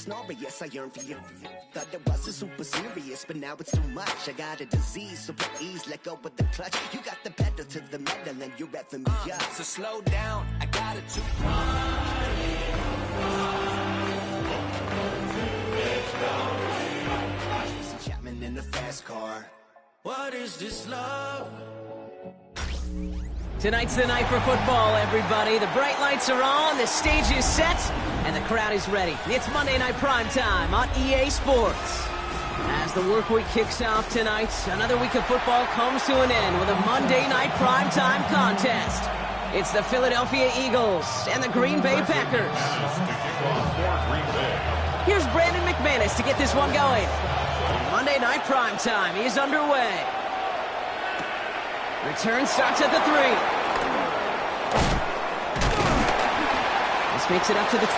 was glorious, I yearn for you. Thought it wasn't super serious, but now it's too much. I got a disease, so please let go with the clutch. You got the pedal to the metal and you're revving me up. So slow down, I got it too. Chapman in the fast car. What is this love? Tonight's the night for football, everybody. The bright lights are on, the stage is set, and the crowd is ready. It's Monday Night Primetime on EA Sports. As the work week kicks off tonight, another week of football comes to an end with a Monday Night Primetime contest. It's the Philadelphia Eagles and the Green Bay Packers. Here's Brandon McManus to get this one going. Monday Night Primetime is underway. Return starts at the 3. This makes it up to the 25.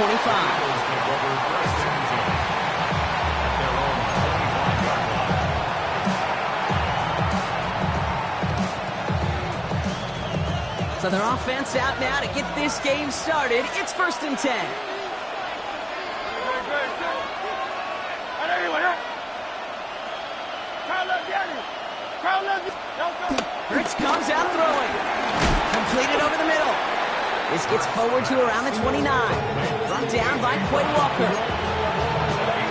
So their offense out now to get this game started. It's 1st and 10. Hurts comes out throwing. Completed over the middle. This gets forward to around the 29. Brought down by Quay Walker.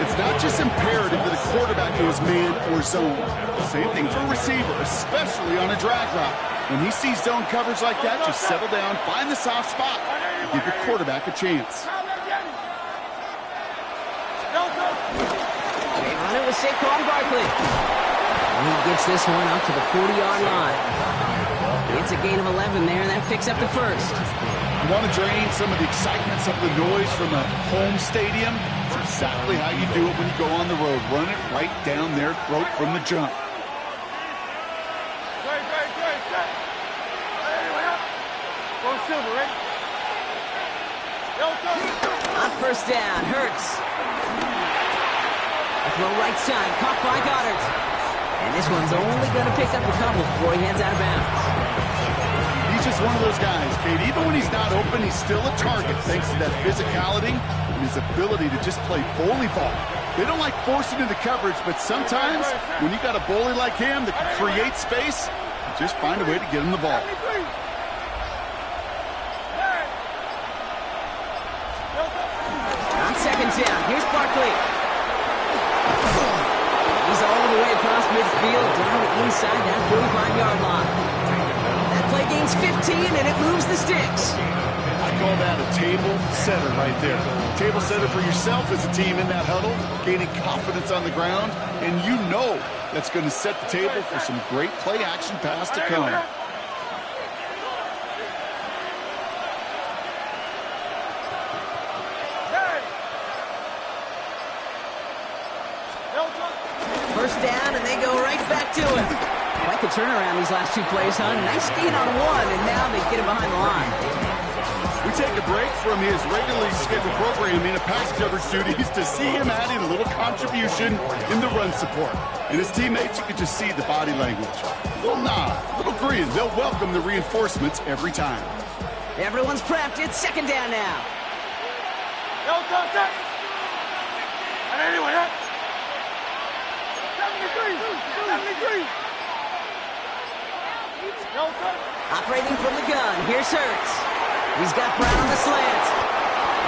It's not just imperative that a quarterback goes man or zone. Same thing for a receiver, especially on a drag route. When he sees zone coverage like that, just settle down, find the soft spot, and give your quarterback a chance. They run it with Saquon Barkley. And he gets this one up to the 40-yard line. It's a gain of 11 there, and that picks up the first. You want to drain some of the excitement, some of the noise from a home stadium? That's exactly how you do it when you go on the road. Run it right down their throat from the jump. On first down, Hurts. A throw right side, caught by Goddard. And this one's only going to pick up a couple before he heads out of bounds. He's just one of those guys, Kate. Even when he's not open, he's still a target thanks to that physicality and his ability to just play bully ball. They don't like forcing into coverage, but sometimes when you got a bully like him that can create space, just find a way to get him the ball. On second down, here's Barkley. He's all the way across midfield, down inside that 45-yard line. That play gains 15, and it moves the sticks. I call that a table setter right there. Table setter for yourself as a team in that huddle, gaining confidence on the ground, and you know that's going to set the table for some great play-action pass to come. First down, and they go right back to it. Quite the turnaround these last two plays, huh? Nice gain on one, and now they get him behind the line. We take a break from his regularly scheduled programming of pass coverage duties to see him adding a little contribution in the run support. And his teammates, you can just see the body language. A little nod, a little grin. They'll welcome the reinforcements every time. Everyone's prepped. It's second down now. Operating from the gun, here's Hurts. He's got Brown on the slant.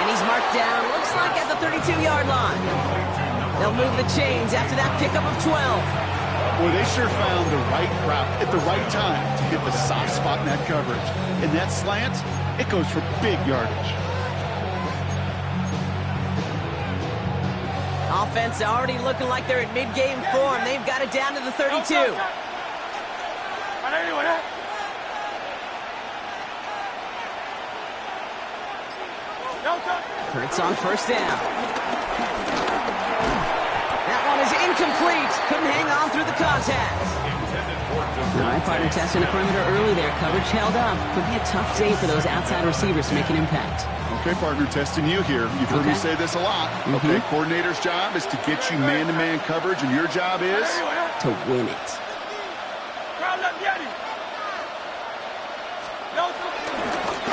And he's marked down, looks like at the 32-yard line. They'll move the chains after that pickup of 12. Boy, they sure found the right route at the right time to hit the soft spot in that coverage. And that slant, it goes for big yardage. Offense already looking like they're in mid-game form. They've got it down to the 32. Hurts on first down. That one is incomplete. Couldn't hang on through the contact. All right, partner testing the perimeter early there. Coverage held up. Could be a tough day for those outside receivers to make an impact. Okay, partner, testing you here. You've heard me say this a lot. Okay, coordinator's job is to get you man-to-man coverage, and your job is? To win it.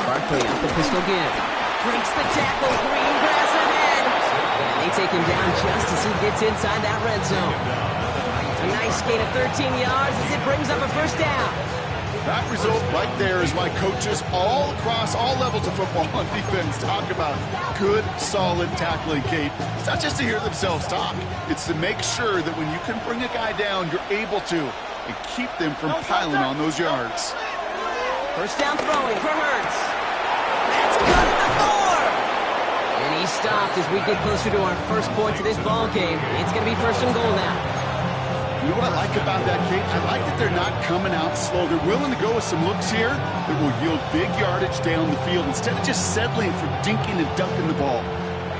Barkley off the pistol again. Breaks the tackle. Green grass ahead. And They take him down just as he gets inside that red zone. A nice gain of 13 yards as it brings up a first down. That result right there is why coaches all across all levels of football and defense talk about good, solid tackling, Kate. It's not just to hear themselves talk. It's to make sure that when you can bring a guy down, you're able to, and keep them from piling on those yards. First down throwing for Hurts. That's good at the 4. And he stopped as we get closer to our first point to this ball game. It's going to be first and goal now. You know what I like about that, Kate? I like that they're not coming out slow. They're willing to go with some looks here that will yield big yardage down the field instead of just settling for dinking and dunking the ball.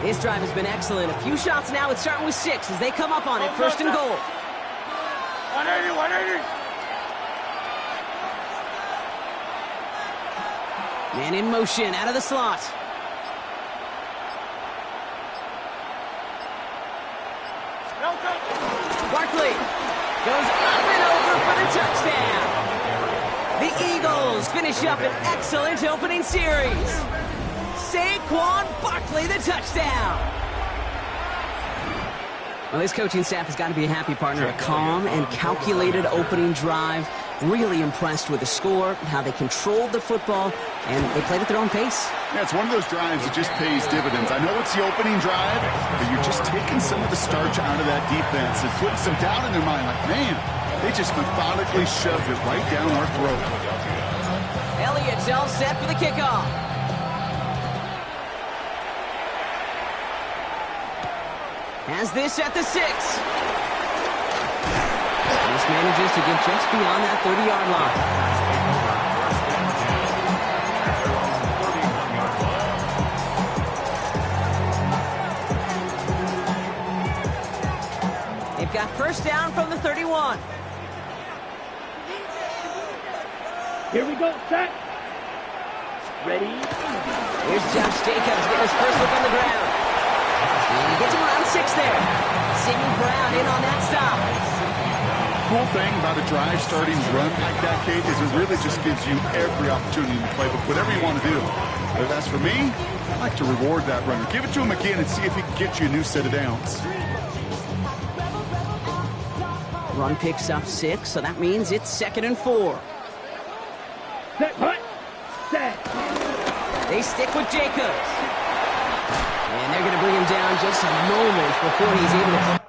This drive has been excellent. A few shots now. It's starting with 6 as they come up on it. First and goal. 180, 180. Man in motion out of the slot. Barkley goes up and over for the touchdown. The Eagles finish up an excellent opening series. Saquon Barkley, the touchdown. Well, this coaching staff has got to be a happy partner. A calm and calculated opening drive. Really impressed with the score, how they controlled the football, and they played at their own pace. Yeah, it's one of those drives that just pays dividends. I know it's the opening drive, but you're just taking some of the starch out of that defense and putting some doubt in their mind. Like, man, they just methodically shoved it right down our throat. Elliott's all set for the kickoff. Has this at the 6. This manages to get just beyond that 30-yard line. They've got first down from the 31. Here we go, set. Ready? Here's Josh Jacobs getting his first look on the ground. And he gets him around 6 there. Sidney Brown in on that stop. Cool thing about a drive starting run like that, Kate, is it really just gives you every opportunity to play with whatever you want to do. But as for me, I like to reward that runner. Give it to him again and see if he can get you a new set of downs. Run picks up 6, so that means it's 2nd and 4. Set, hut. Set. They stick with Jacobs. And they're going to bring him down just a moment before he's able to...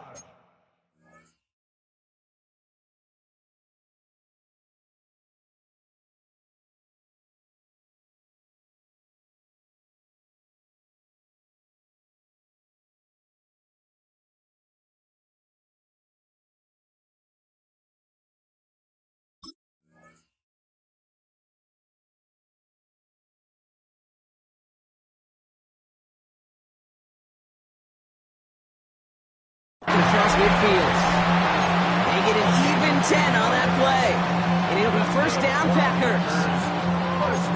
across midfield. They get an even 10 on that play. And it'll be first down, Packers.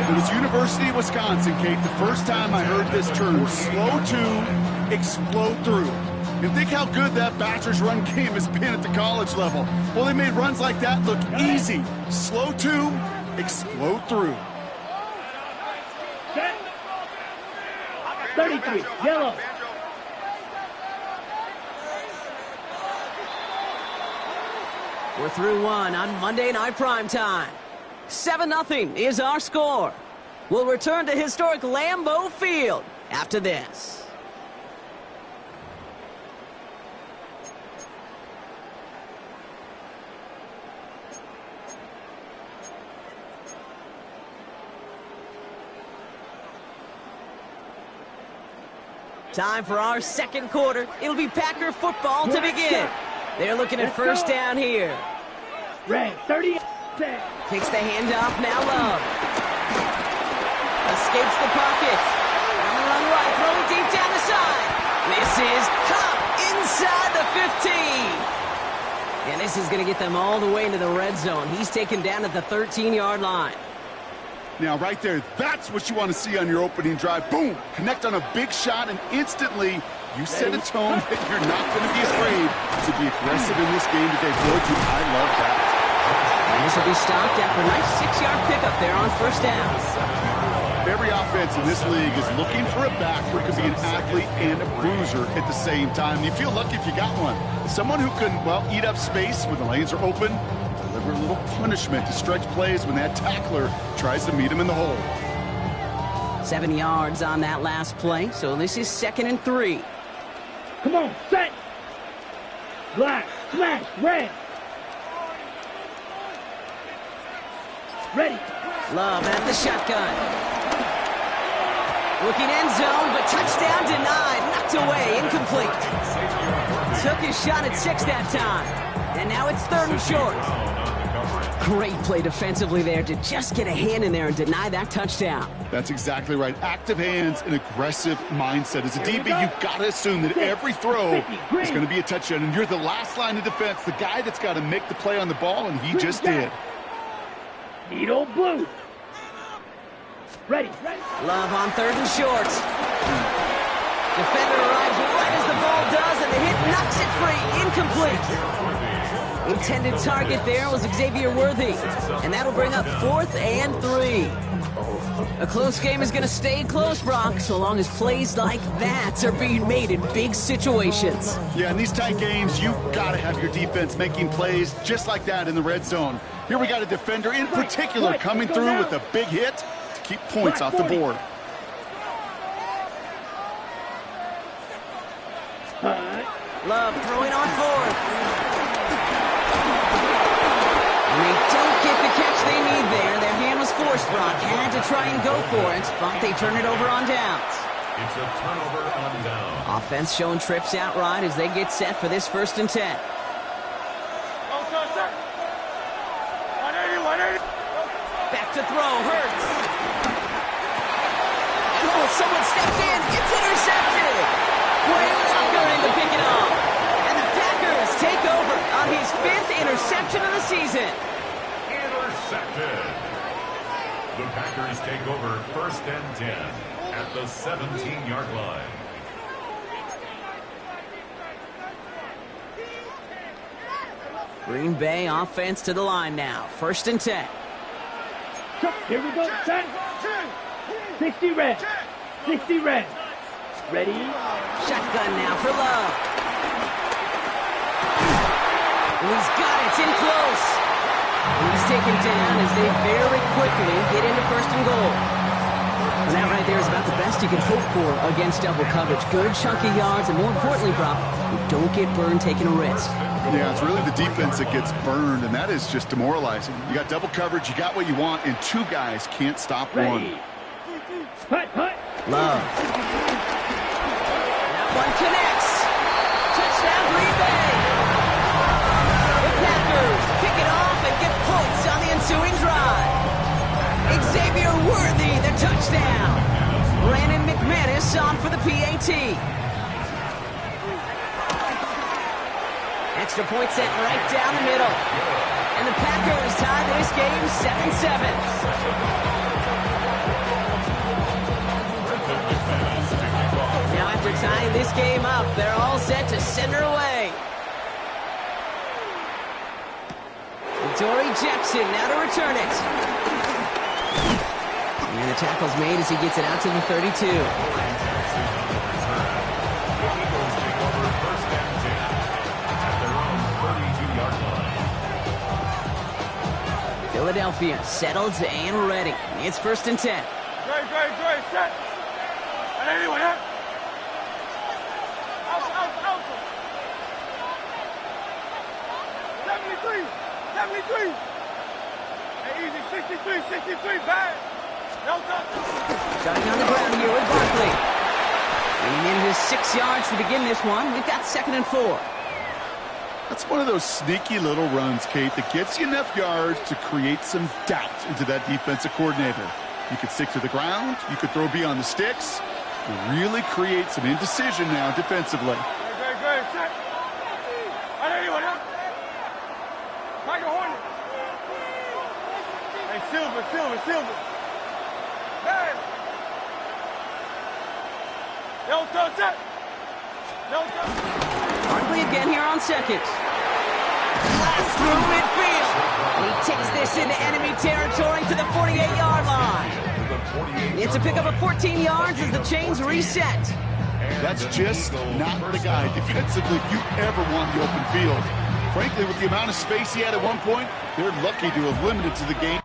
It was University of Wisconsin, Kate, the first time I heard this term, slow to explode through. And think how good that Badgers run game has been at the college level. Well, they made runs like that look easy. Slow to explode through. Set. 33, yellow. We're through one on Monday Night Primetime. 7-0 is our score. We'll return to historic Lambeau Field after this. Time for our second quarter. It'll be Packer football to begin. They're looking at first down here. Red, 30, set. Takes the handoff, now Love. Escapes the pocket. On the run right, throwing deep down the side. This is caught inside the 15. And this is going to get them all the way into the red zone. He's taken down at the 13-yard line. Now, right there, that's what you want to see on your opening drive. Boom! Connect on a big shot, and instantly you set a tone that you're not going to be afraid to be aggressive in this game today. Boy, dude, I love that. And this will be stopped after a nice 6-yard pickup there on first down. Every offense in this league is looking for a back who can be an athlete and a bruiser at the same time. You feel lucky if you got one. Someone who can, well, eat up space when the lanes are open, deliver a little punishment to stretch plays when that tackler tries to meet him in the hole. 7 yards on that last play, so this is 2nd and 3. Come on, set. Black, smash, red. Ready. Love at the shotgun. Looking end zone, but touchdown denied. Knocked away, incomplete. Took his shot at 6 that time. And now it's 3rd and short. Great play defensively there to just get a hand in there and deny that touchdown. That's exactly right. Active hands and aggressive mindset. As a DB, you've got to assume that every throw is going to be a touchdown. And you're the last line of defense, the guy that's got to make the play on the ball, and he just did. Needle blue. Ready. Love on 3rd and short. Defender arrives right as the ball does, and the hit knocks it free. Incomplete. Intended target there was Xavier Worthy. And that'll bring up 4th and 3. A close game is going to stay close, Brock, so long as plays like that are being made in big situations. Yeah, in these tight games, you've got to have your defense making plays just like that in the red zone. Here we got a defender in particular coming through with a big hit to keep points off the board. Love throwing on 4th. And they don't get the catch they need there. Their hand was forced, Brock. Had to try and go for it, but they turn it over on downs. It's a turnover on down. Offense showing trips outright as they get set for this 1st and 10. Back to throw, Hurts. Oh, someone stepped in. It's intercepted. Quay Walker to pick it off. And the Packers take over on his 5th interception of the season. Intercepted. The Packers take over 1st and 10 at the 17-yard line. Green Bay offense to the line now. 1st and 10. Here we go, set. 60 red. 60 red. Ready. Shotgun now for Love. And he's got it. It's in close. And he's taken down as they very quickly get into 1st and goal. And that right there is about the best you can hope for against double coverage. Good chunky yards, and more importantly, Brock, you don't get burned taking a risk. Yeah, it's really the defense that gets burned, and that is just demoralizing. You got double coverage, you got what you want, and 2 guys can't stop one. Hut. Love. That one connects. Touchdown, Green Bay. The Packers pick it off and get points on the ensuing drive. Xavier Worthy, the touchdown. Brandon McManus on for the PAT. Extra point set right down the middle. And the Packers tie this game 7-7. Now after tying this game up, they're all set to send her away. Dory Jackson now to return it. And the tackle's made as he gets it out to the 32. Philadelphia settled and ready. It's 1st and 10. Great, set. And anyway, out. 73. Hey, easy, 63, bad. No touch. Starting on the ground here with Barkley. Getting in his 6 yards to begin this one. We've got 2nd and 4. That's one of those sneaky little runs, Kate, that gets you enough yards to create some doubt into that defensive coordinator. You could stick to the ground. You could throw beyond the sticks. You really create some indecision now defensively. Great, set. And anyway, out. Michael Horner. Hey, Silver. Hey. No touch, set. No touch. Barkley again here on 2nd. Blast through midfield. And he takes this into enemy territory to the 48-yard line. It's a pickup of 14 yards as the chains reset. That's just not the guy defensively you ever want in the open field. Frankly, with the amount of space he had at one point, they're lucky to have limited to the game.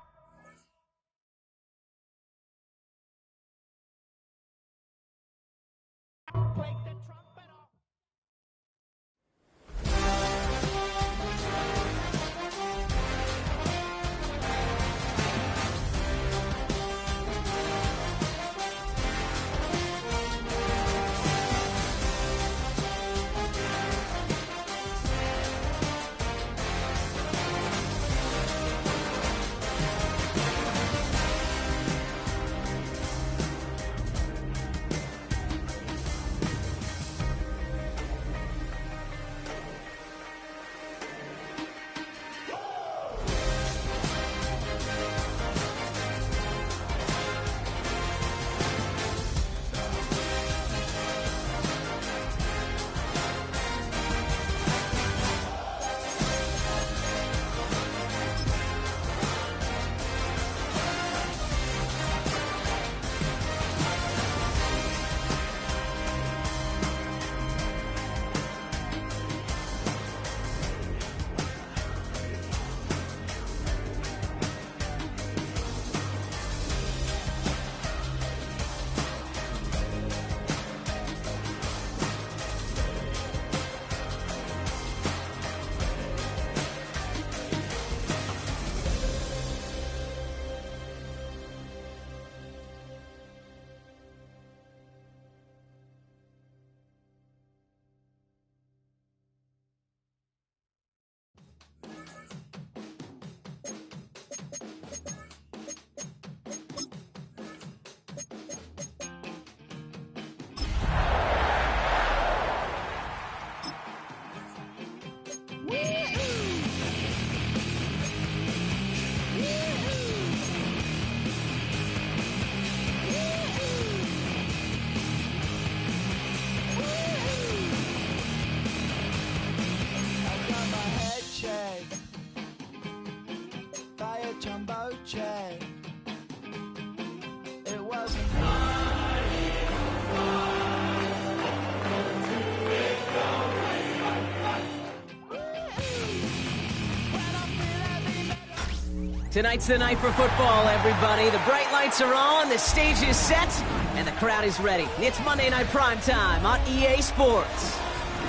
Tonight's the night for football, everybody. The bright lights are on, the stage is set, and the crowd is ready. It's Monday Night Primetime on EA Sports.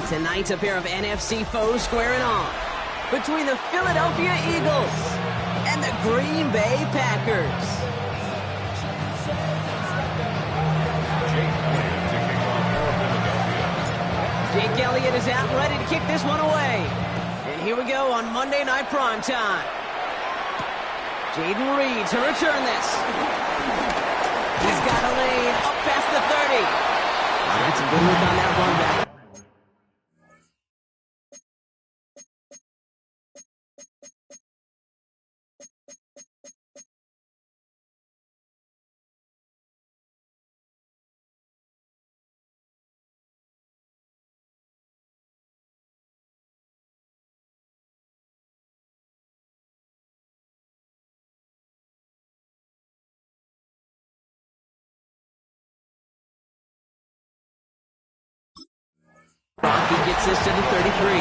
Tonight, a pair of NFC foes squaring off between the Philadelphia Eagles and the Green Bay Packers. Jake Elliott is out ready to kick this one away. And here we go on Monday Night Primetime. Jaden Reed to return this. He's got a lane up past the 30. That's a good look on that run back. He gets this to the 33.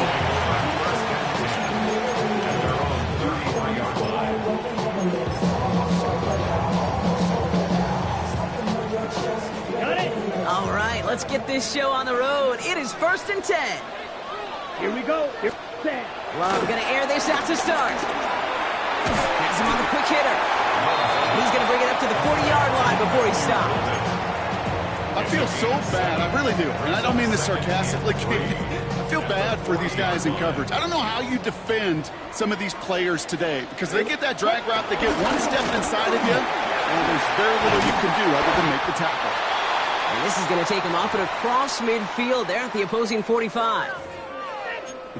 Got it? All right, let's get this show on the road. It is 1st and 10. Here we go. Here, 10. Love going to air this out to start. Has him on the quick hitter. He's going to bring it up to the 40-yard line before he stops. I feel so bad. I really do. And I don't mean this sarcastically. I feel bad for these guys in coverage. I don't know how you defend some of these players today because they get that drag route, they get one step inside of you, and there's very little you can do other than make the tackle. And this is going to take him off and across midfield there at the opposing 45.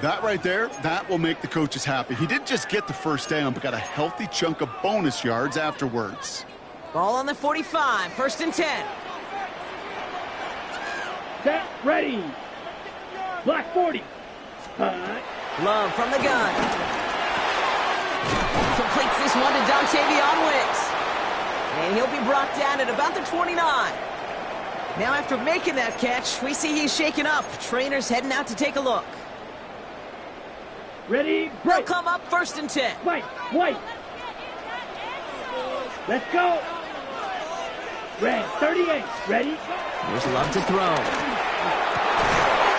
That right there, that will make the coaches happy. He didn't just get the first down, but got a healthy chunk of bonus yards afterwards. Ball on the 45, 1st and 10. Set, ready. Black 40. Love from the gun. Completes this one to Dontavion Wicks. And he'll be brought down at about the 29. Now after making that catch, we see he's shaken up. Trainer's heading out to take a look. Ready, They'll break. come up 1st and 10. White. Let's go. Red, 38. Ready? Here's Love to throw.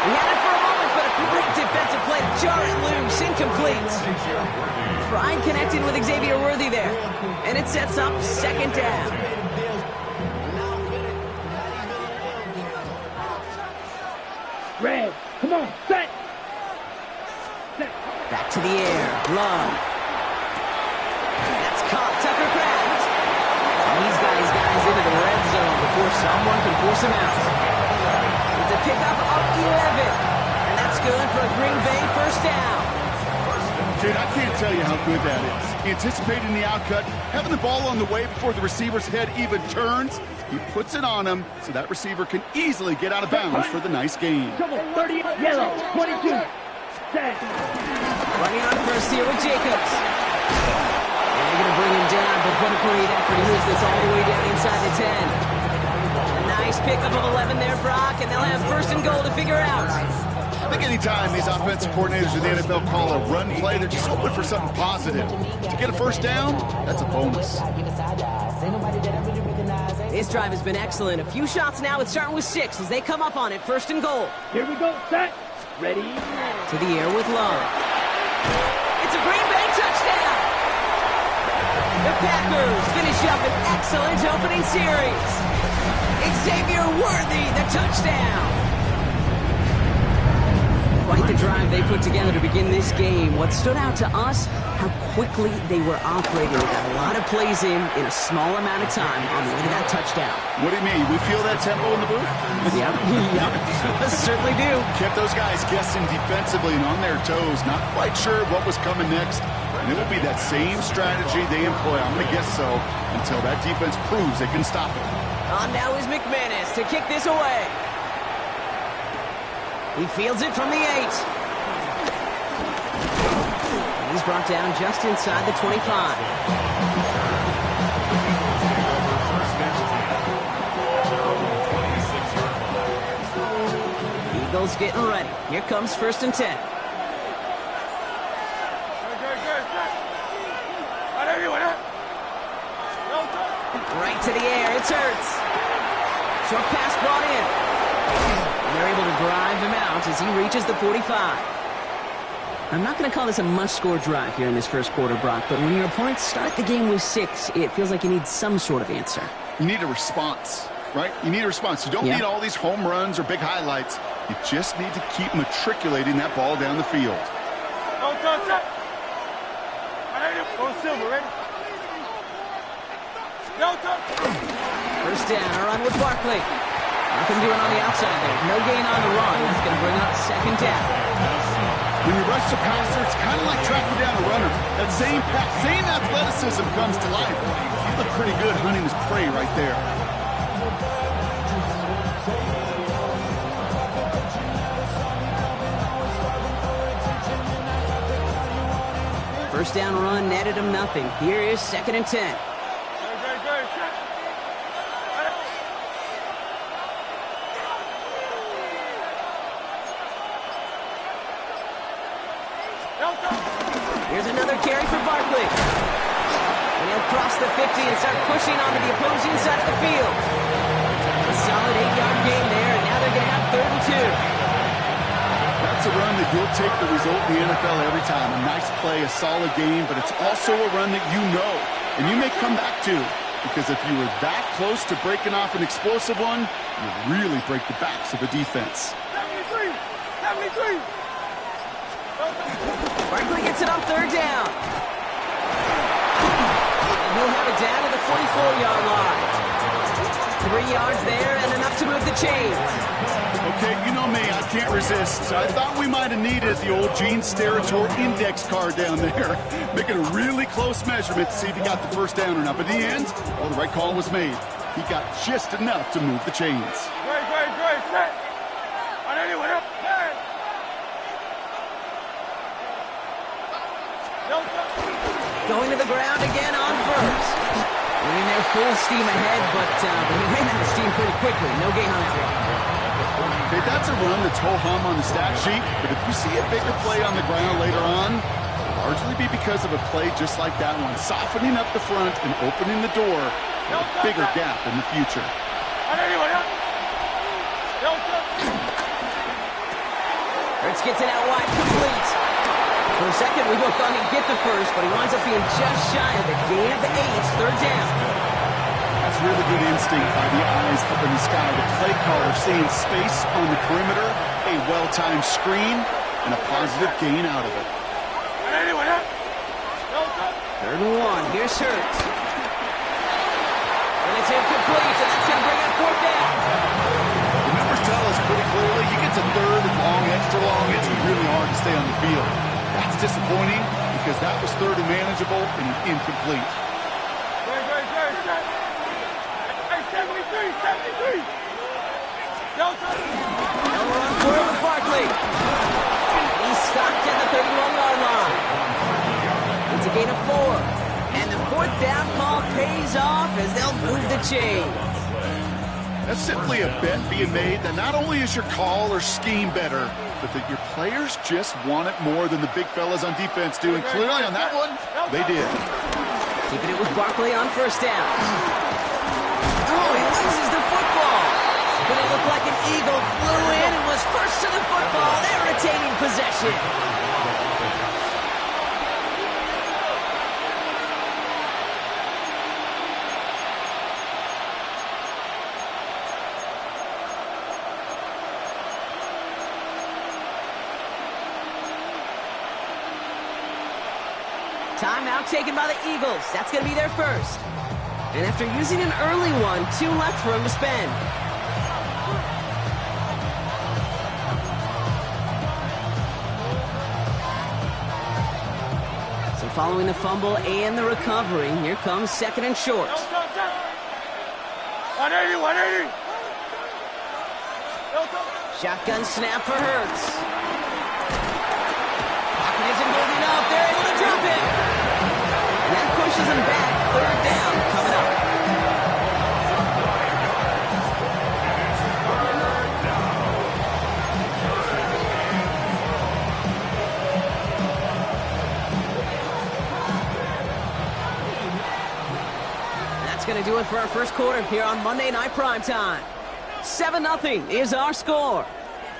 He had it for a moment, but a great defensive play to jar it loose. Incomplete. Pride connected with Xavier Worthy there. And it sets up 2nd down. Red, come on, set. Back to the air. Love. That's caught. Tucker Kraft. And he's got his guys into the red zone before someone can force him out. It's a pickup of 11. And that's good for a Green Bay 1st down. Dude, I can't tell you how good that is. Anticipating the outcut, having the ball on the way before the receiver's head even turns. He puts it on him so that receiver can easily get out of bounds for the nice gain. Come on, 30, yellow, 22. Set. Running on first here with Jacobs. And they're going to bring him down, but what a great effort. He moves this all the way down inside the 10. A nice pickup of 11 there, Brock, and they'll have 1st and goal to figure out. I think anytime these offensive coordinators in the NFL call a run play, they're just hoping for something positive. To get a 1st down, that's a bonus. This drive has been excellent. A few shots now. It's starting with 6 as they come up on it. 1st and goal. Here we go, set. Ready? To the air with Love. It's a Green Bay touchdown. The Packers finish up an excellent opening series. Xavier Worthy, the touchdown. Quite the drive they put together to begin this game. What stood out to us, how quickly they were operating. They got a lot of plays in a small amount of time on the way to that touchdown. What do you mean? We feel that tempo in the booth? Yep, certainly do. Kept those guys guessing defensively and on their toes, not quite sure what was coming next. And it'll be that same strategy they employ, I'm going to guess so, until that defense proves they can stop it. On now is McManus to kick this away. He fields it from the 8. And he's brought down just inside the 25. Eagles getting ready. Here comes 1st and 10. Right to the air. It's Hurts. Short pass brought in. And they're able to drive him out as he reaches the 45. I'm not going to call this a must-score drive here in this 1st quarter, Brock, but when your opponents start the game with 6, it feels like you need some sort of answer. You need a response, right? You need a response. You don't need all these home runs or big highlights. You just need to keep matriculating that ball down the field. Go Silver, ready? 1st down, a run with Barkley. Nothing doing on the outside there. No gain on the run. That's going to bring up 2nd down. When you rush the passer, it's kind of like tracking down a runner. That same athleticism comes to life. He looked pretty good hunting his prey right there. First down run netted him nothing. Here is 2nd and 10. Here's another carry for Barkley. And he'll cross the 50 and start pushing onto the opposing side of the field. A solid 8-yard gain there, and now they're going to have 3rd and 2. That's a run that you'll take the result in the NFL every time. A nice play, a solid game, but it's also a run that you know, and you may come back to. Because if you were that close to breaking off an explosive one, you really break the backs of a defense. 73! Barkley gets it on 3rd down. He'll have it down to the 44-yard line. 3 yards there and enough to move the chains. Okay, you know me, I can't resist. I thought we might have needed the old Gene Steratore index card down there. Making a really close measurement to see if he got the 1st down or not. But in the end, well, the right call was made. He got just enough to move the chains. Great, set. On anyone up, Going to the ground again on 1st. In there full steam ahead, but he ran out of steam pretty quickly. No gain on that one. Okay, that's a run that's ho-hum on the stat sheet, but if you see a bigger play on the ground later on, it'll largely be because of a play just like that one, softening up the front and opening the door for a bigger gap in the future. Hurts gets it out wide, complete. For a second, we both thought he'd get the first, but he winds up being just shy of the gain of the 8. Third down. That's really good instinct by the eyes up in the sky. The play caller seeing space on the perimeter, a well-timed screen, and a positive gain out of it. Third and 1. Here's Hurts. And it's incomplete, and that's going to bring up fourth down. The numbers tell us pretty clearly, you get to third and long, extra long, it's really hard to stay on the field. That's disappointing because that was third and manageable and an incomplete. 73. No run for it with Barkley. He's stopped at the 31-yard line. It's a gain of 4. And the fourth down call pays off as they'll move the chains. That's simply a bet being made that not only is your call or scheme better, but that your players just want it more than the big fellas on defense do. And clearly on that one, they did. Keeping it with Barkley on first down. Oh, he loses the football. But it looked like an eagle flew in and was first to the football. They're retaining possession. Timeout taken by the Eagles. That's going to be their first. And after using an early one, 2 left for him to spend. So following the fumble and the recovery, here comes second and short. 180. Shotgun snap for Hurts. Pocket isn't holding up. They're able to drop it. And that pushes him back. Third down coming up. That's going to do it for our first quarter here on Monday Night Primetime. 7-0 is our score.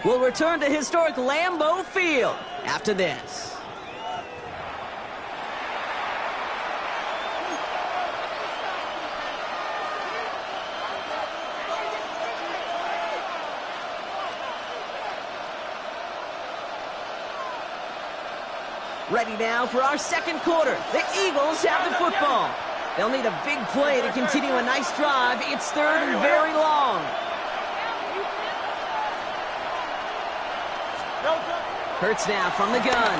We'll return to historic Lambeau Field after this. Ready now for our second quarter. The Eagles have the football. They'll need a big play to continue a nice drive. It's third and very long. Hurts now from the gun.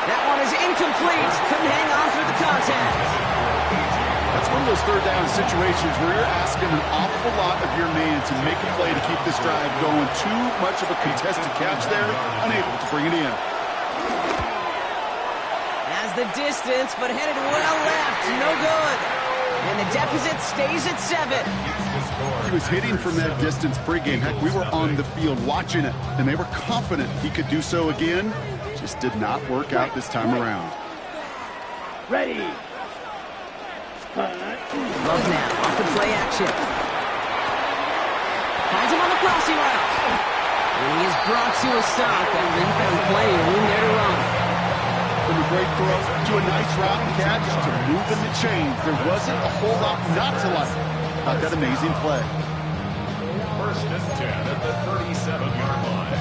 That one is incomplete. Couldn't hang on through the contact. That's one of those third down situations where you're asking an awful lot of your man to make a play to keep this drive going. Too much of a contested catch there, unable to bring it in. Has the distance, but headed well left. No good. And the deficit stays at 7. He was hitting from that distance pregame. Heck, we were on the field watching it, and they were confident he could do so again. Just did not work out this time around. Ready. Love now, off the play action. Finds him on the crossing route. And he is brought to a stop after he found plenty of room there to run. From a great throw to a nice route and catch to moving the chains. There wasn't a whole lot not to like about that amazing play. First and 10 at the 37-yard line.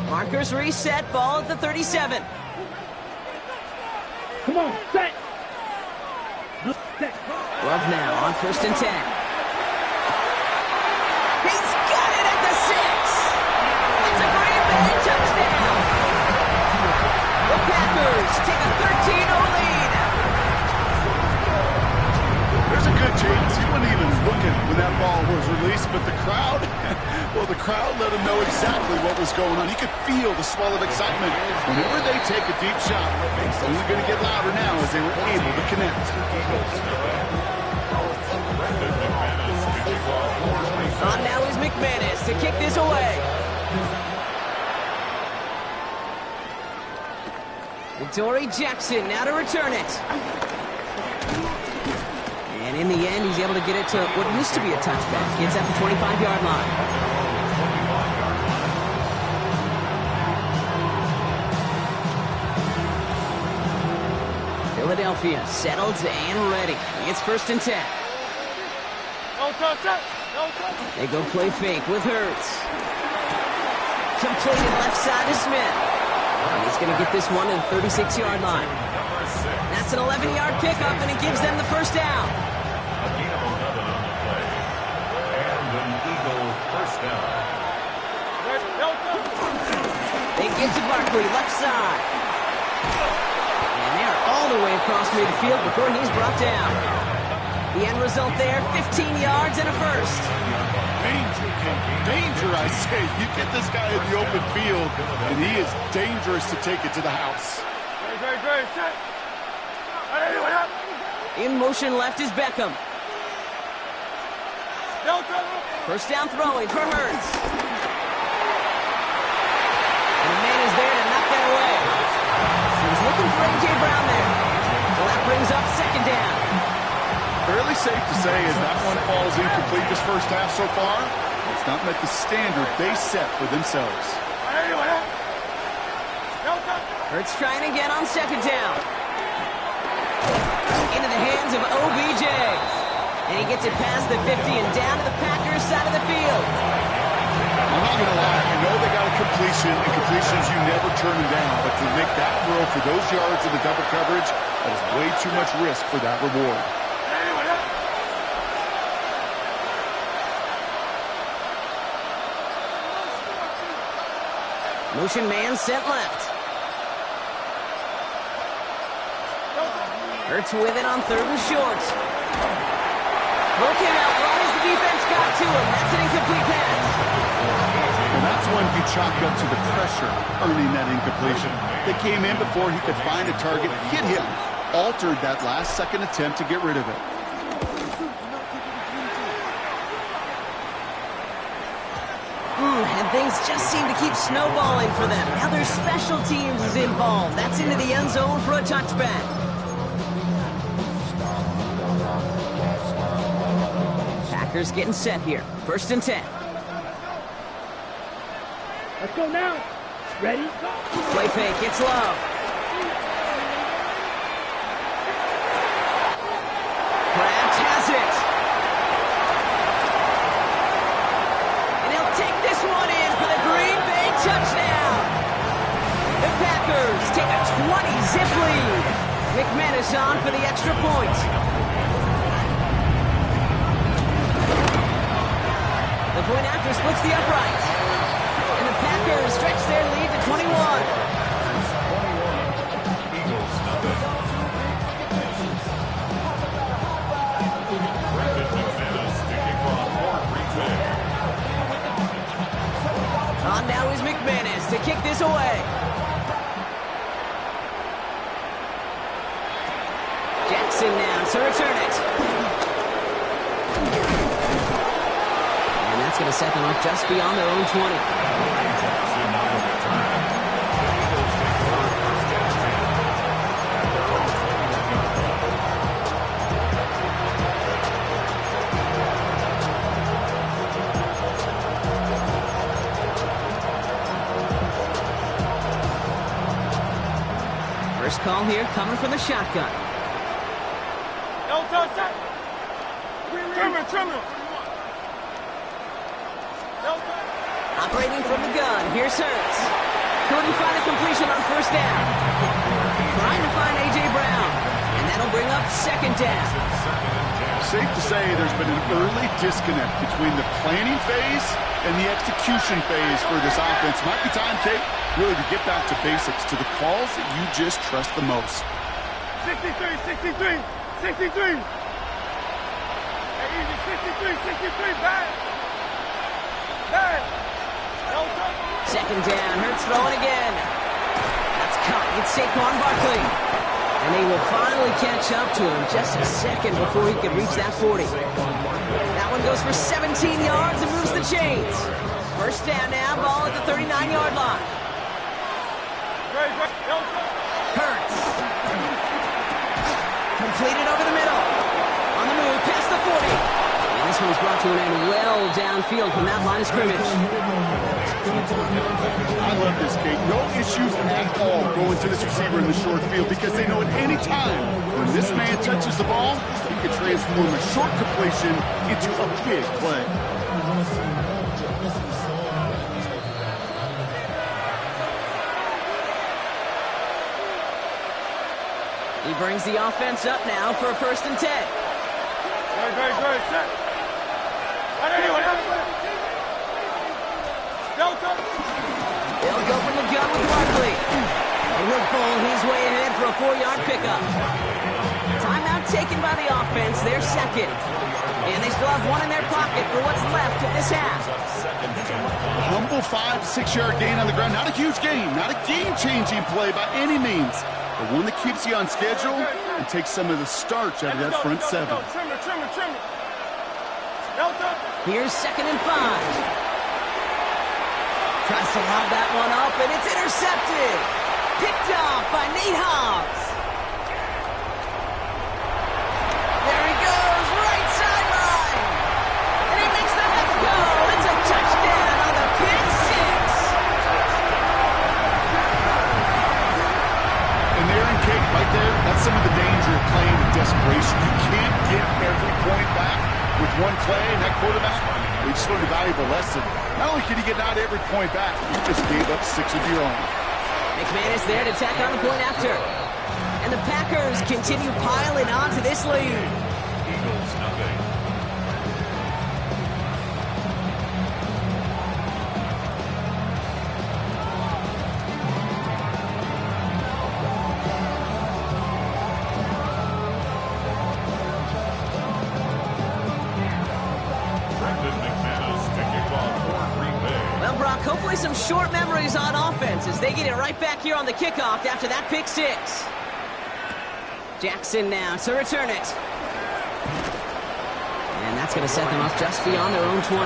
Markers reset, ball at the 37. Come on, set. Set. Love now on first and 10. He's got it at the 6. It's a Green Bay touchdown. The Packers take a 13-0 lead. There's a good chance he wasn't even looking when that ball was released, but the crowd, Well, the crowd let him know exactly what was going on. He could feel the swell of excitement. Whenever they take a deep shot, it's only going to get louder now as they were able to connect. On now is McManus to kick this away. Dory Jackson now to return it. And in the end, he's able to get it to what used to be a touchback. Gets at the 25-yard line. Philadelphia settled and ready. It's 1st and 10. No touch. No touch. They go play fake with Hurts. Completed left side to Smith. And he's going to get this one to the 36-yard line. That's an 11-yard pickup, and it gives them the first down. A gain of 11 on the play. And an Eagle first down. No touch. They give to Barkley, left side. And they're all the way across midfield before he's brought down. The end result there, 15 yards and a first. Danger, I say. You get this guy in the open field, and he is dangerous to take it to the house. Great. Set. In motion left is Beckham. No touch. First down throwing for Hurts. And the man is there to knock that away. He's looking for A.J. Brown there. So that brings up second down. Fairly safe to say as that one falls incomplete this first half so far, it's not met the standard they set for themselves. Hurts trying again on second down. Into the hands of OBJ. And he gets it past the 50 and down to the Packers side of the field. I'm not going to lie, I know they got a completion, and completions you never turn them down, but to make that throw for those yards in the double coverage, that is way too much risk for that reward. Motion man sent left. Hurts with it on 3rd and short. Throw came out right as the defense got to him. That's an incomplete pass. And that's when you chalk up to the pressure earning that incompletion. They came in before he could find a target, hit him, altered that last-second attempt to get rid of it. And things just seem to keep snowballing for them. Now their special teams is involved. That's into the end zone for a touchback. Packers getting set here. 1st and 10. Let's go now. Ready? Go. Play fake. It's Love. Kraft has it. And he'll take this one in for the Green Bay touchdown. The Packers take a 20-zip lead. McManus on for the extra point. The point after splits the upright. And the Packers stretch their lead to 21. Eagles nothing. Brandon McManus to kick off for Green Bay. On now is McManus to kick this away. Jackson now to return it. And that's going to set them up just beyond their own 20. Jackson on the return. Eagles take over 1st and 10. First call here coming from the shotgun. No touch. Trim him. No touch. Operating from the gun, here's Hurts. Couldn't find a completion on 1st down. Trying to find A.J. Brown. And that'll bring up 2nd down. Safe to say there's been an early disconnect between the planning phase and the execution phase for this offense. Might be time, Kate, really to get back to basics, to the calls that you just trust the most. 63. Hey, easy. 63. Back. Second down, Hurts throwing again. That's caught. It's Saquon Barkley. And they will finally catch up to him just a second before he can reach that 40. That one goes for 17 yards and moves the chains. First down now, ball at the 39-yard line. Hurts. Completed over the middle. On the move, past the 40. And this one's brought to an end well downfield from that line of scrimmage. I love this, Kate. No issues at all going to this receiver in the short field because they know at any time when this man touches the ball, he can transform a short completion into a big play. He brings the offense up now for a 1st and 10. Great. Set. They'll go from the gun with Barkley. And he'll pull his way ahead for a 4-yard pickup. Timeout taken by the offense, their second. And they still have one in their pocket for what's left of this half. A humble 5 to 6 yard gain on the ground. Not a huge gain, not a game-changing play by any means, but one that keeps you on schedule and takes some of the starch out of that front seven. Here's 2nd and 5. Tries to lob that one up, and it's intercepted. Picked off by Nate Hobbs. There he goes, right sideline. And he makes the Mets go. It's a touchdown on the pick six. And there in Kate, right there, that's some of the danger of playing in desperation. You can't get every point back with one play, and that quarterback, they just learned a valuable lesson. Not only can you get not every point back, you just gave up 6 of your own. McManus there to tack on the point after. And the Packers continue piling on to this lead. Eagles nothing. Hopefully some short memories on offense as they get it right back here on the kickoff after that pick six. Jackson now to return it. And that's going to set them up just beyond their own 20.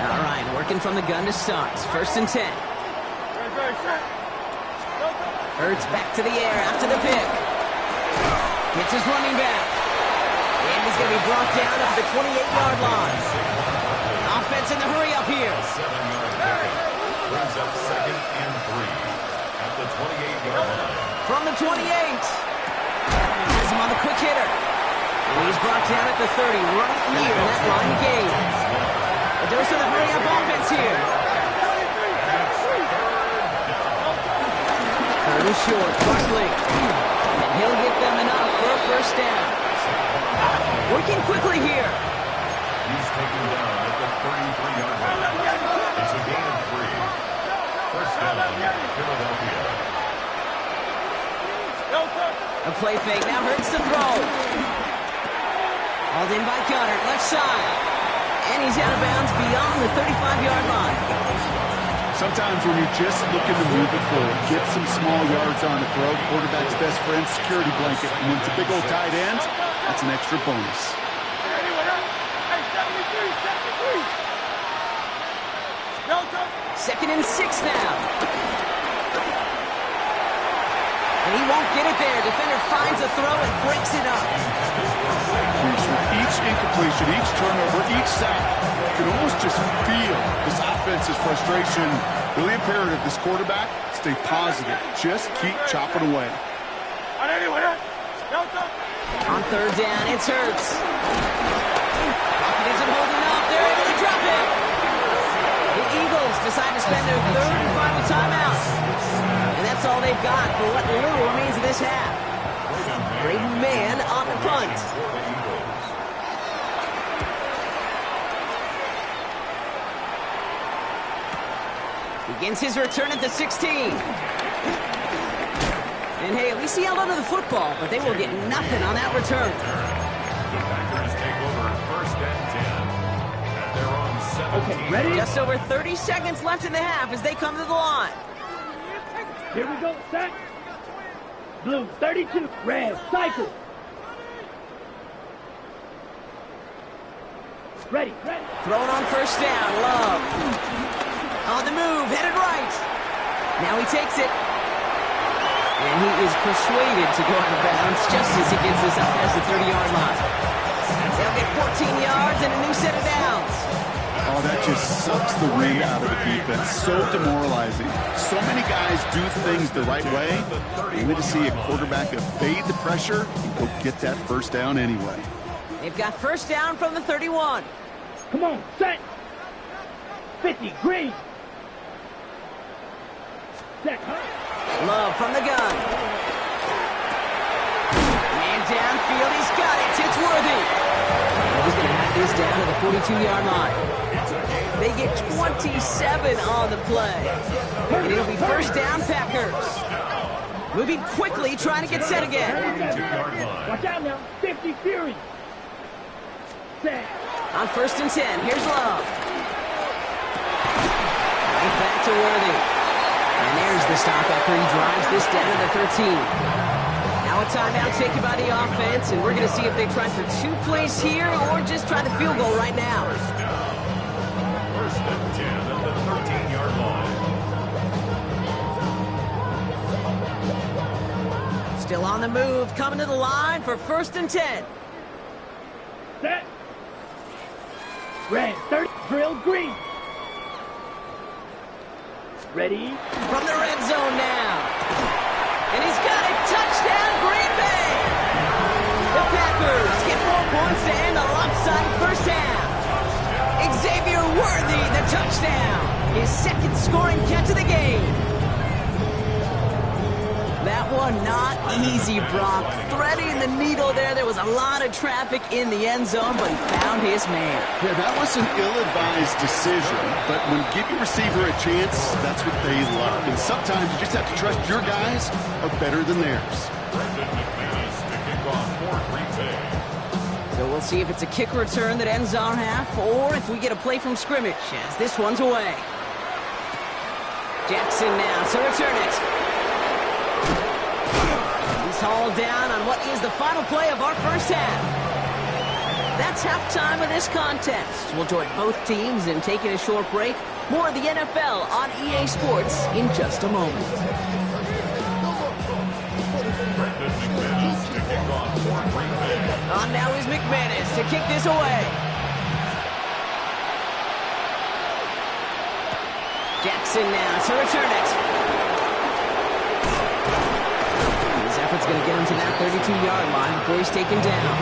All right, working from the gun to start. 1st and 10. Hurts back to the air after the pick. Hits his running back. And he's going to be brought down at the 28-yard line. Offense in the hurry up here. 7-yard pickup. Brings up 2nd and 3 at the 28-yard line. From the 28. Has him on the quick hitter. And he's brought down at the 30, right near that line of game. A dose of the hurry up offense here. 3rd and short, Barkley. And he'll get them enough for a 1st down. Working quickly here. He's taken down at the 33-yard line. It's a gain of 3. 1st down, Philadelphia. A play fake now Hurts to throw. Hauled in by Cutter, left side. And he's out of bounds beyond the 35-yard line. Sometimes when you're just looking to move it forward, get some small yards on the throw, quarterback's best friend, security blanket. And when it's a big old tight end, that's an extra bonus. 2nd and 6 now. And he won't get it there. Defender finds a throw and breaks it up. Each incompletion, each turnover, each sack, you can almost just feel this offense's frustration. Really imperative, this quarterback, stay positive. Just keep chopping away. On 3rd down, it's Hurts. Pocket isn't holding up. They're able to drop it. The Eagles decide to spend their 3rd and final timeout. And that's all they've got for what little remains of this half. Braden Mann on the punt. Begins his return at the 16. And And hey, at least he held onto the football, but they will get nothing on that return. The Packers take over 1st and 10 at their own 17. Okay, ready? Just over 30 seconds left in the half as they come to the line. Here we go, set. Blue, 32. Red, cycle. Ready, ready. Thrown on 1st down, Love. On the move, headed right. Now he takes it. And he is persuaded to go out of bounds just as he gets this up past the 30-yard line. They'll get 14 yards and a new set of downs. Oh, that just sucks the wind out of the defense. So demoralizing. So many guys do things the right way, only to see a quarterback evade the pressure and go get that 1st down anyway. They've got 1st down from the 31. Come on, set. 50, green. Set, Love from the gun. Man downfield, he's got it. It's Worthy. And he's going to have this down to the 42-yard line. They get 27 on the play. And it'll be 1st down, Packers. Moving quickly, trying to get set again. Watch out now. 50, Fury. Set. On 1st and 10, here's Love. Right back to Worthy. And there's the stop after he drives this down to the 13. Now a timeout taken by the offense, and we're going to see if they try for 2 plays here or just try the field goal right now. 1st and 10 at the 13-yard line. Still on the move, coming to the line for 1st and 10. Set. Red, 30, drill, green. Ready? From the red zone now. And he's got it. Touchdown, Green Bay. The Packers get 4 points to end a lopsided 1st half. Xavier Worthy, the touchdown. His 2nd scoring catch of the game. That one not easy, Brock. Threading the needle there. There was a lot of traffic in the end zone, but he found his man. Yeah, that was an ill-advised decision, but when give your receiver a chance, that's what they love. And sometimes you just have to trust your guys are better than theirs. So we'll see if it's a kick return that ends our half, or if we get a play from scrimmage, as this one's away. Jackson now to return it. Hauled down on what is the final play of our 1st half. That's halftime of this contest. We'll join both teams in taking a short break. More of the NFL on EA Sports in just a moment. On now is McManus to kick this away. Jackson now to return it. It's going to get him to that 32-yard line before he's taken down.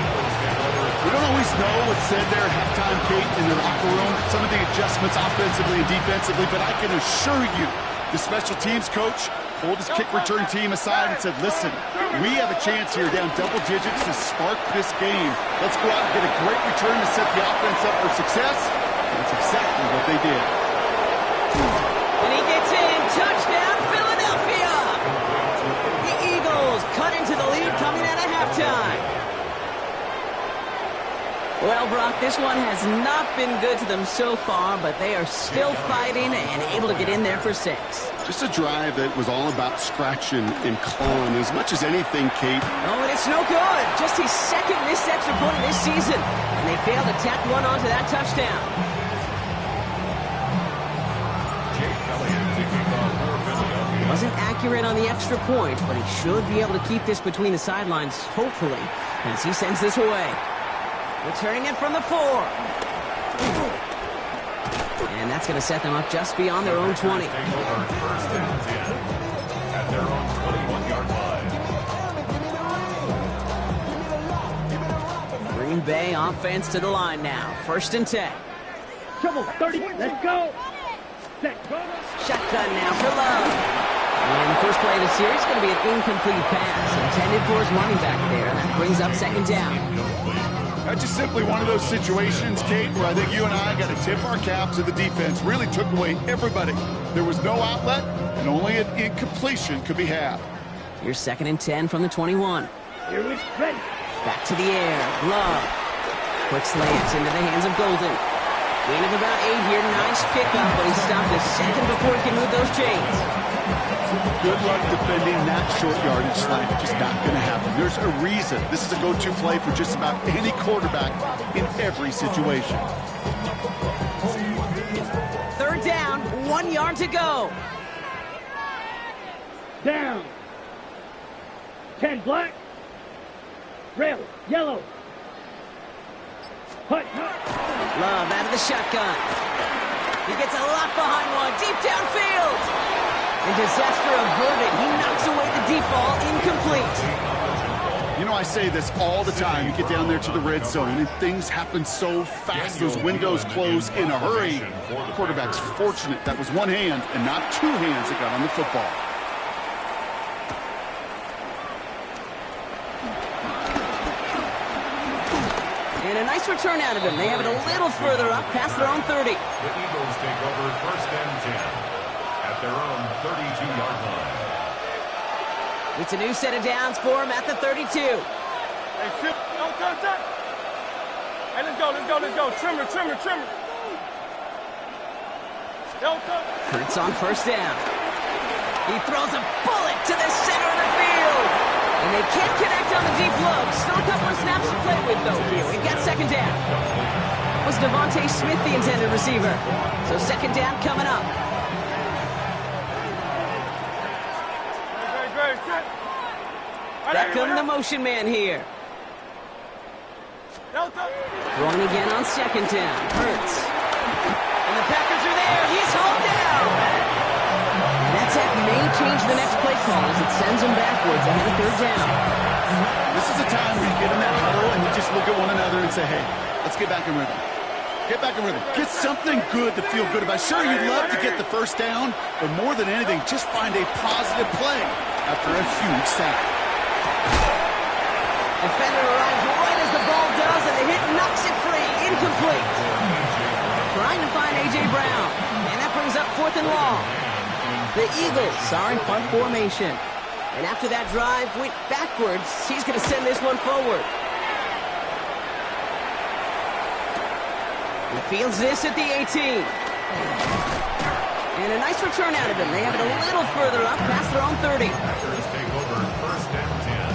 We don't always know what's said there at halftime, Kate, in the locker room. Some of the adjustments offensively and defensively, but I can assure you the special teams coach pulled his kick return team aside and said, listen, we have a chance here down double digits to spark this game. Let's go out and get a great return to set the offense up for success. That's exactly what they did. And he gets in. Touchdown, Philadelphia! The Eagles cut into the lead coming out of halftime. Well, Brock, this one has not been good to them so far, but they are still fighting and able to get in there for 6. Just a drive that was all about scratching and clawing as much as anything, Kate. Oh, and it's no good. Just his 2nd missed extra point of this season. And they failed to tack one onto that touchdown. Wasn't accurate on the extra point, but he should be able to keep this between the sidelines, hopefully, as he sends this away. Returning it from the 4. And that's going to set them up just beyond their own 20. At their own 21-yard line. Green Bay offense to the line now. 1st and 10. Trouble, 30, let's go. Set, go. Shotgun now for Love. And the first play of the series is going to be an incomplete pass intended for his running back there. And that brings up 2nd down. That's just simply one of those situations, Kate, where I think you and I got to tip our cap to the defense. Really took away everybody. There was no outlet, and only an incompletion could be had. Here's 2nd and 10 from the 21. Here we ready. Back to the air. Love. Quick slant into the hands of Golden. Gain of about 8 here. Nice pickup, but he stopped a second before he can move those chains. Good luck defending that short yardage slant. Just not going to happen. There's a reason. This is a go-to play for just about any quarterback in every situation. 3rd down, 1 yard to go. Down. 10 black. Rail, yellow. Hut, hut. Love out of the shotgun. He gets a lot behind one, deep downfield. And disaster averted. He knocks away the deep ball, incomplete. You know, I say this all the time. You get down there to the red zone, and things happen so fast. Those windows close in a hurry. The quarterback's fortunate that was one hand and not 2 hands that got on the football. And a nice return out of him. They have it a little further up, past their own 30. The Eagles take over 1st and 10 at their own 32-yard line. It's a new set of downs for him at the 32. Hey, shoot. Don't touch that. Hey, let's go, let's go, let's go. Trimmer, trimmer, trimmer. Don't touch. Hurts on 1st down. He throws a bullet to the center of the field. And they can't connect on the deep look. Still a couple of snaps to play with, though, here. We've got 2nd down. Was Devontae Smith the intended receiver? So 2nd down coming up. Great, great. Back come the motion man here. Don't touch. Throwing again on 2nd down. Hurts. And the Packers are there. He's hauled down. And that may change the next play call as it sends them backwards ahead of 3rd down. This is a time where you get in that huddle and you just look at one another and say, hey, let's get back in rhythm. Get back in rhythm. Get something good to feel good about. Sure, you'd love to get the 1st down, but more than anything, just find a positive play after a huge sack. Defender arrives right as the ball does, and the hit knocks it free. Incomplete. Trying to find A.J. Brown. And that brings up 4th and long. The Eagles are in punt formation. And after that drive went backwards, he's going to send this one forward. He fields this at the 18. And a nice return out of him. They have it a little further up, past their own 30. Packers take over 1st and 10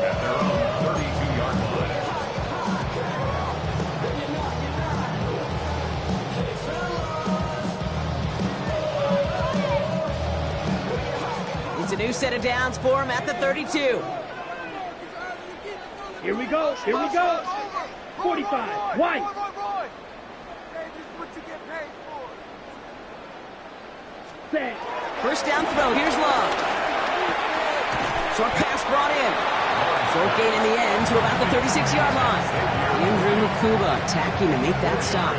at their own 32-yard line. It's a new set of downs for him at the 32. Here we go. Here we go. 45. White. Set. 1st down throw. Here's Love. Short pass brought in. Short gain in the end to about the 36-yard line. Andrew Makuba attacking to make that stop.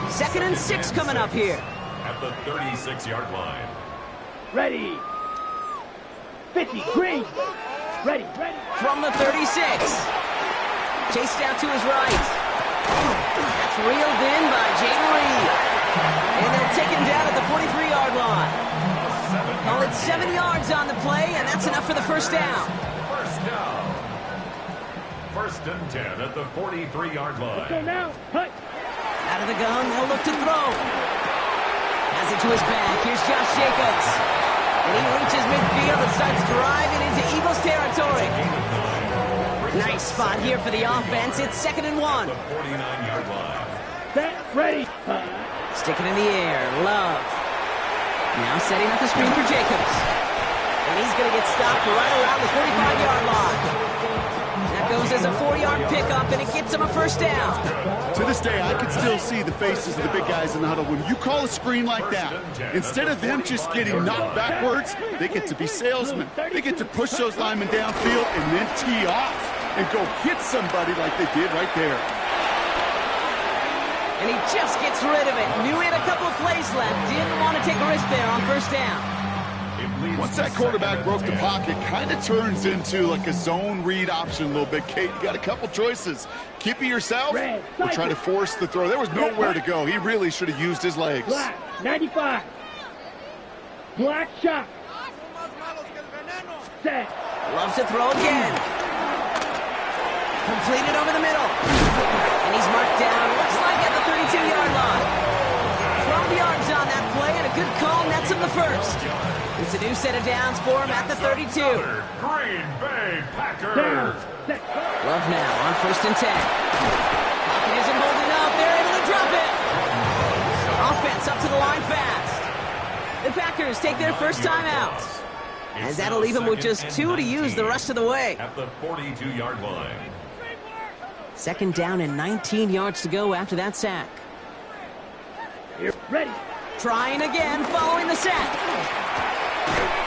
2nd and 6 coming up here. At the 36-yard line. Ready. 50. Green. Ready. Ready. From the 36. Chased out to his right. That's reeled in by Jaden Reed. And they're taken down at the 43-yard line. Call it 7 yards on the play, and that's enough for the 1st down. 1st down. 1st and 10 at the 43-yard line. Go now. Hut. Out of the gun, they'll look to throw. Has it to his back. Here's Josh Jacobs. And he reaches midfield and starts driving into Eagles territory. Nice spot here for the offense. It's 2nd and 1. The 49-yard line. Set. Ready. Sticking in the air. Love. Now setting up the screen for Jacobs. And he's going to get stopped right around the 45-yard line. That goes as a 4-yard pickup, and it gets him a 1st down. To this day, I can still see the faces of the big guys in the huddle. When you call a screen like that, instead of them just getting knocked backwards, they get to be salesmen. They get to push those linemen downfield and then tee off and go hit somebody like they did right there. And he just gets rid of it. Knew he had a couple of plays left. Didn't want to take a risk there on 1st down. Once that quarterback broke the pocket, kind of turns into like a zone read option a little bit. Kate, you got a couple choices. Keep it yourself or try to force the throw. There was nowhere to go. He really should have used his legs. Black. 95. Black shot. set. Loves to throw again. Completed over the middle. And he's marked down, looks like at the 32-yard line. 12 yards on that play, and a good call nets him the first. It's a new set of downs for him at the 32. Green Bay Packers. Down. Set. Love now on 1st and 10. Pocket isn't holding up. They're able to drop it. Offense up to the line fast. The Packers take their first time out. As that'll leave him with just 2 to use the rest of the way. At the 42-yard line. 2nd down and 19 yards to go after that sack. Here, ready. Trying again following the sack.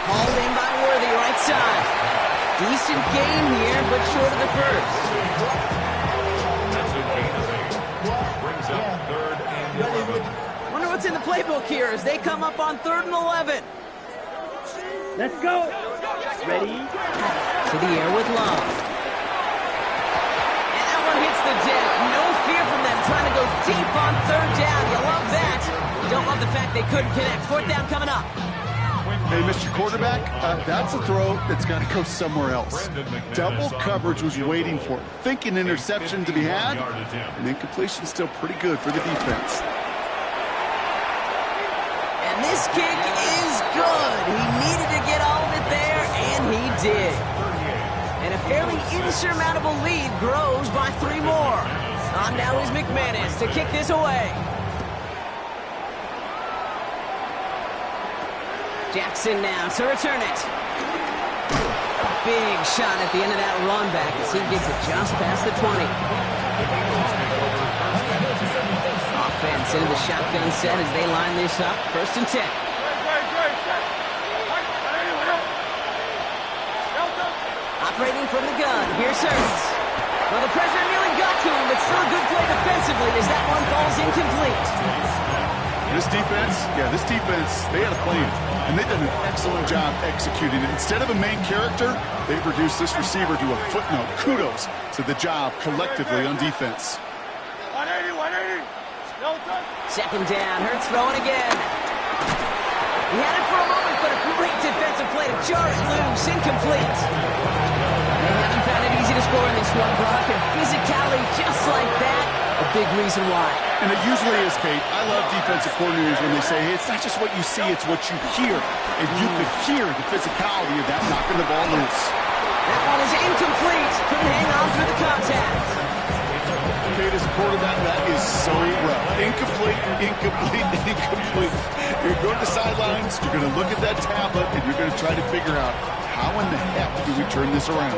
Hauled in by Worthy, right side. Decent gain here, but short of the first. That's a gain of 8. Brings up 3rd and 11. Wonder what's in the playbook here as they come up on 3rd and 11. Let's go. Ready. To the air with Love. And that one hits the deck. No fear from them trying to go deep on 3rd down. You love that. Don't love the fact they couldn't connect. 4th down coming up. Hey, Mr. Quarterback, that's a throw that's got to go somewhere else. Double coverage was waiting for it. Thinking interception to be had, and incompletion still pretty good for the defense. And this kick is good. He needed to get all of it there, and he did. And a fairly insurmountable lead grows by 3 more. On now is McManus to kick this away. Jackson now to return it. Big shot at the end of that run back as he gets it just past the 20. Offense into the shotgun set as they line this up. 1st and 10. Operating from the gun. Here's Hurts. Well, the pressure nearly got to him, but still a good play defensively as that one falls incomplete. This defense, they had a plan, and they've done an excellent job executing it. Instead of a main character, they've reduced this receiver to a footnote. Kudos to the job collectively on defense. 180. 2nd down, Hurts throwing again. He had it for a moment, but a great defensive play to jar it loose, incomplete. They haven't found it easy to score in this one, Brock, and physicality just like that, a big reason why. And it usually is, Kate. I love defensive coordinators when they say, hey, it's not just what you see, it's what you hear. And you could hear the physicality of that knocking the ball loose. That one is incomplete. Couldn't hang on through the contact. Kate, as a quarterback, that is so rough. Incomplete. You're going to the sidelines, you're going to look at that tablet, and you're going to try to figure out how in the heck do we turn this around.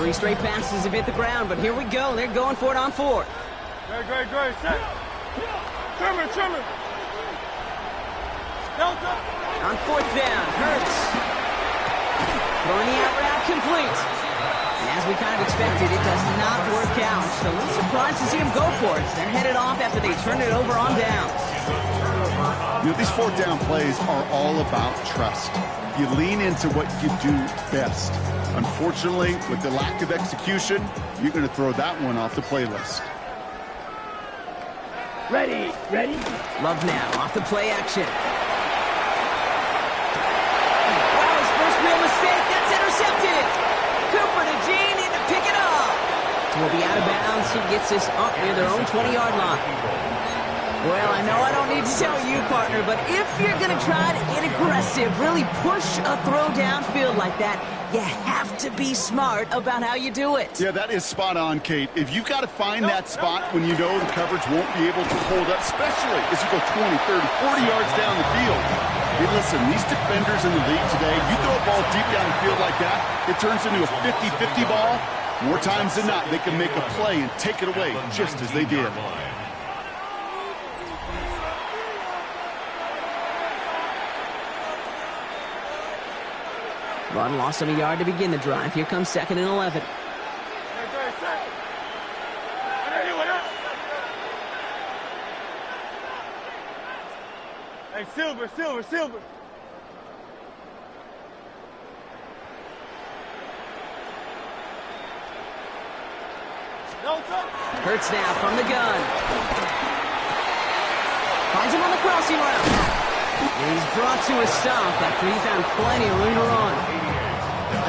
3 straight passes have hit the ground, but here we go. They're going for it on 4th. Great. Set. Trimmer. Delta. On 4th down, Hurts. Throwing the out route complete. And as we kind of expected, it does not work out. So a little surprised to see him go for it. They're headed off after they turned it over on downs. You know, these 4th down plays are all about trust. You lean into what you do best. Unfortunately, with the lack of execution, you're going to throw that one off the playlist. Ready. Love now off the play action. Wow, his first real mistake. That's intercepted. Cooper to Gene in to pick it up. Will be out of bounds. He gets this up near their own 20-yard line. Well, I know I don't need to tell you, partner, but if you're going to try to get aggressive, really push a throw downfield like that, you have to be smart about how you do it. Yeah, that is spot on, Kate. If you've got to find that spot when you know the coverage won't be able to hold up, especially as you go 20, 30, 40 yards down the field. Hey, listen, these defenders in the league today, you throw a ball deep down the field like that, it turns into a 50-50 ball. More times than not, they can make a play and take it away just as they did. Run loss of a yard to begin the drive. Here comes 2nd and 11. Hey, Silver. Hurts now from the gun. Finds him on the crossing route. And he's brought to a stop after he found plenty of room to run.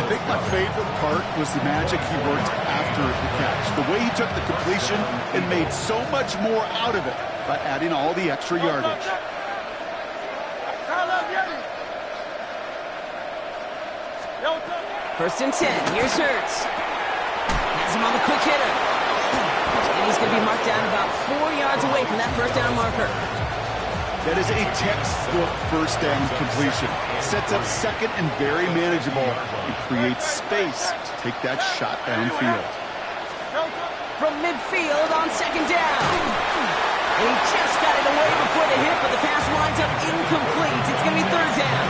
I think my favorite part was the magic he worked after the catch. The way he took the completion and made so much more out of it by adding all the extra yardage. First and 10. Here's Hurts. Has him on the quick hitter. And he's going to be marked down about 4 yards away from that first down marker. That is a textbook first down completion. Sets up second and very manageable and creates space to take that shot downfield. From midfield on second down. And he just got it away before the hit, but the pass winds up incomplete. It's going to be third down.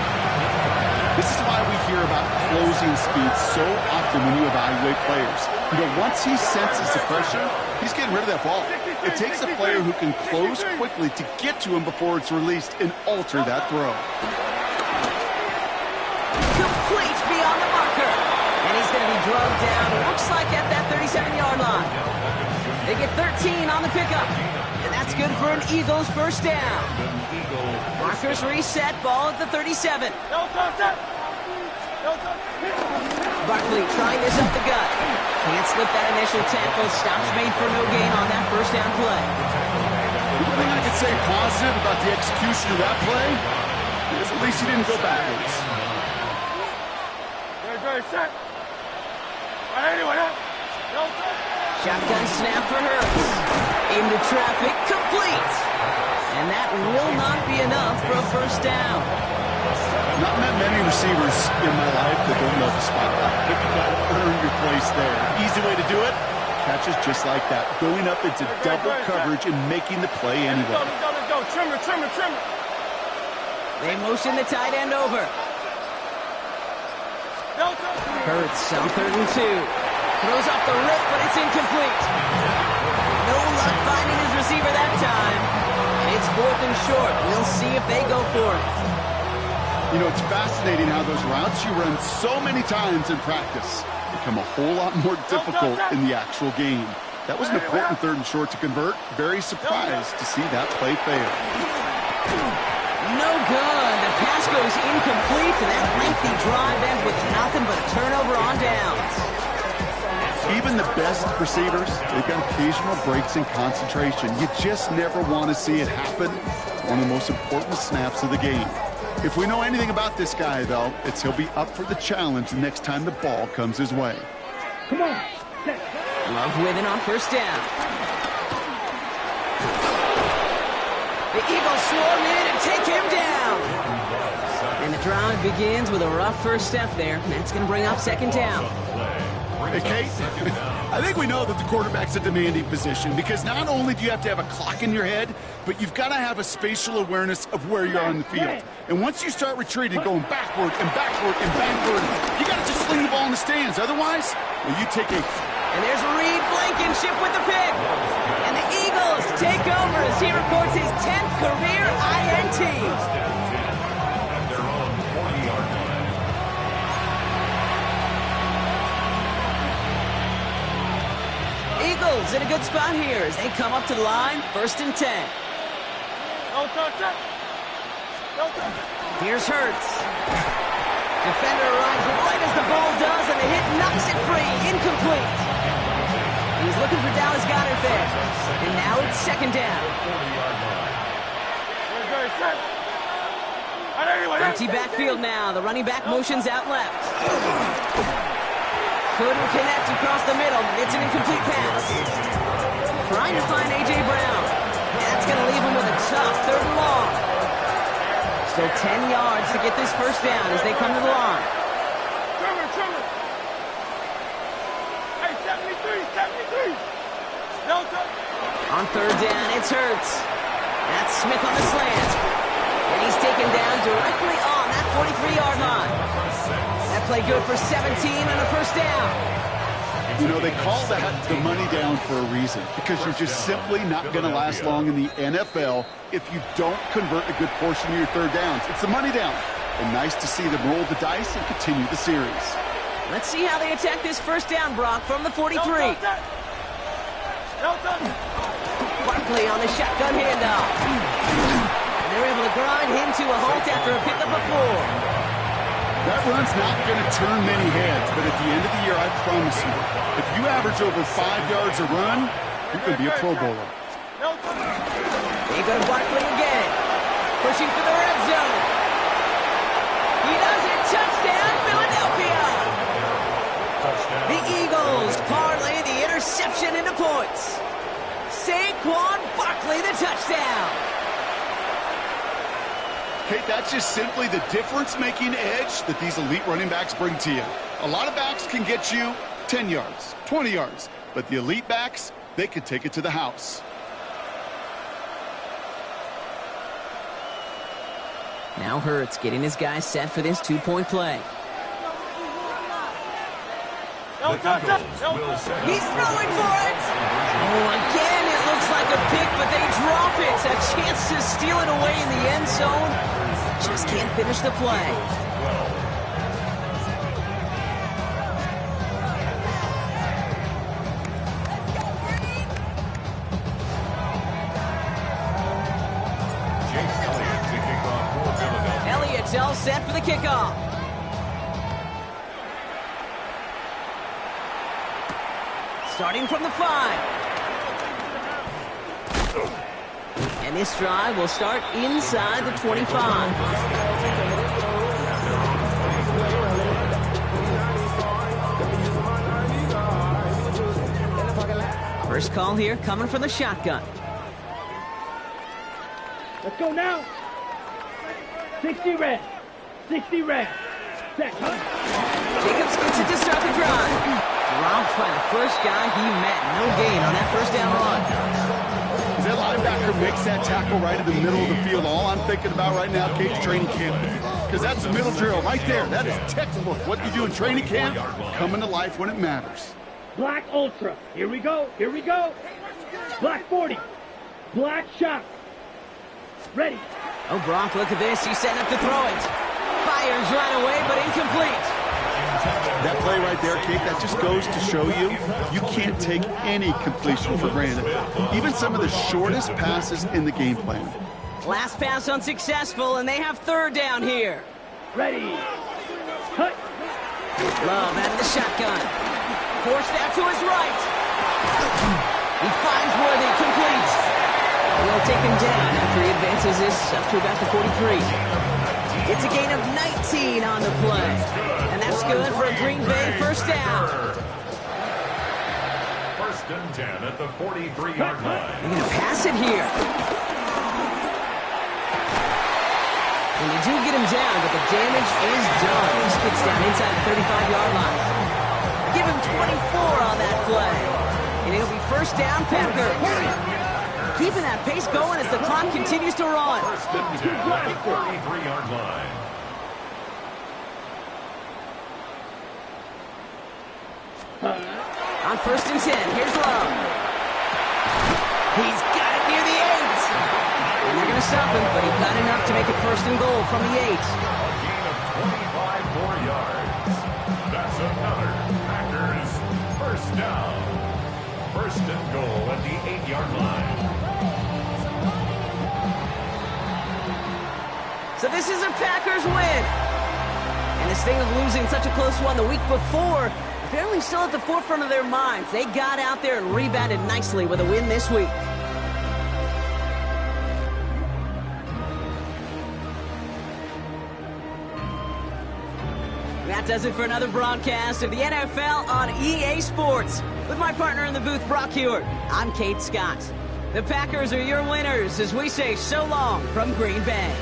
This is why we hear about closing speed so often when you evaluate players. You know, once he senses the pressure, he's getting rid of that ball. It takes a player who can close quickly to get to him before it's released and alter that throw. Complete beyond the marker. And he's going to be drugged down, looks like at that 37-yard line. They get 13 on the pickup. And that's good for an Eagles first down. Markers reset, ball at the 37. Barkley trying this up the gut. Can't slip that initial tackle. Stops made for no gain on that first down play. The one thing I could say positive about the execution of that play is at least he didn't go backwards. Shotgun snap for Hurts. Into traffic, complete. And that will not be enough for a first down. Not met many receivers in my life that don't love the spotlight, but you got to earn your place there. Easy way to do it, catches just like that, going up into double coverage and making the play anyway. Let's go. Trimmer. They motion the tight end over. Hurts on 3rd and 2. Throws off the rip, but it's incomplete. No luck finding his receiver that time. And it's 4th and short. We'll see if they go for it. You know, it's fascinating how those routes you run so many times in practice become a whole lot more difficult in the actual game. That was an important 3rd and short to convert. Very surprised to see that play fail. No good. The pass goes incomplete, and that lengthy drive ends with nothing but a turnover on downs. Even the best receivers, they've got occasional breaks in concentration. You just never want to see it happen. One of the most important snaps of the game. If we know anything about this guy, though, it's he'll be up for the challenge the next time the ball comes his way. Come on. Love with it on first down. The Eagles swarm in and take him down. And the drive begins with a rough first step there. That's going to bring up second down. Hey, Kate, I think we know that the quarterback's a demanding position because not only do you have to have a clock in your head, but you've got to have a spatial awareness of where you are on the field. And once you start retreating, going backward and backward and backward, you got to just sling the ball in the stands. Otherwise, well, you take a... And there's Reed Blankenship with the pick. And the Eagles take over as he records his 10th career INT. Eagles in a good spot here as they come up to the line, 1st and 10. Here's Hurts. Defender arrives right as the ball does, and the hit knocks it free. Incomplete. He's looking for Dallas Goedert there. And now it's second down. Empty backfield now. The running back motions out left. Couldn't connect across the middle. It's an incomplete pass. Trying to find A.J. Brown. That's going to leave him with a tough 3rd and long. Still 10 yards to get this first down as they come to the line. Trimmer. Hey, 73. On 3rd down, it's Hurts. That's Smith on the slant. And he's taken down directly on that 43-yard line. That play good for 17 and a first down. You know, they call that the money down for a reason because you're just simply not going to last long in the NFL if you don't convert a good portion of your 3rd downs. It's the money down. And nice to see them roll the dice and continue the series. Let's see how they attack this first down, Brock, from the 43. Barkley on the shotgun handoff. And they're able to grind him to a halt after a pickup of 4. That run's not going to turn many heads, but at the end of the year, I promise you, if you average over 5 yards a run, you could be a Pro Bowler. They go to Barkley again. Pushing for the red zone. He does it. Touchdown, Philadelphia. The Eagles parlay the interception into points. Saquon Barkley, the touchdown. Kate, that's just simply the difference-making edge that these elite running backs bring to you. A lot of backs can get you 10 yards, 20 yards, but the elite backs, they could take it to the house. Now Hurts getting his guys set for this two-point play. The Eagles will set He's throwing for it. Oh, again, it looks like a pick, but they drop it. A chance to steal it away in the end zone. Just can't finish the play. 12. Elliott's all set for the kickoff. Starting from the 5. And this drive will start inside the 25. First call here coming from the shotgun. Let's go now. 60 red. 60 red. Set. Jacobs gets it to start the drive. Dropped by the first guy he met. No gain on that first down run. As that linebacker makes that tackle right in the middle of the field, all I'm thinking about right now, Kate's training camp. Because that's the middle drill right there. That is textbook. What you do in training camp, coming to life when it matters. Black Ultra. Here we go. Here we go. Black 40. Black shot. Ready. Oh, Brock, look at this. He's setting up to throw it. Fires right away, but incomplete. That play right there, Kate, that just goes to show you, you can't take any completion for granted. Even some of the shortest passes in the game plan. Last pass unsuccessful, and they have third down here. Ready. Cut. Love out of the shotgun. Forced out to his right. He finds Worthy, complete. We'll take him down after he advances this up to about the 43. It's a gain of 19 on the play. And that's good for a Green Bay first down. First and 10 at the 43-yard line. They're going to pass it here. And they do get him down, but the damage is done. He gets down inside the 35-yard line. Give him 24 on that play. And it'll be first down, Packers. Keeping that pace going as the clock continues to run. First and 10 at the 43-yard line. On first and 10, here's Love. He's got it near the 8. And they're going to stop him, but he got enough to make it first and goal from the 8. A gain of 25 more yards. That's another Packers first down. First and goal at the 8-yard line. So this is a Packers win. And this thing of losing such a close one the week before, apparently still at the forefront of their minds. They got out there and rebounded nicely with a win this week. That does it for another broadcast of the NFL on EA Sports. With my partner in the booth, Brock Hewitt, I'm Kate Scott. The Packers are your winners as we say so long from Green Bay.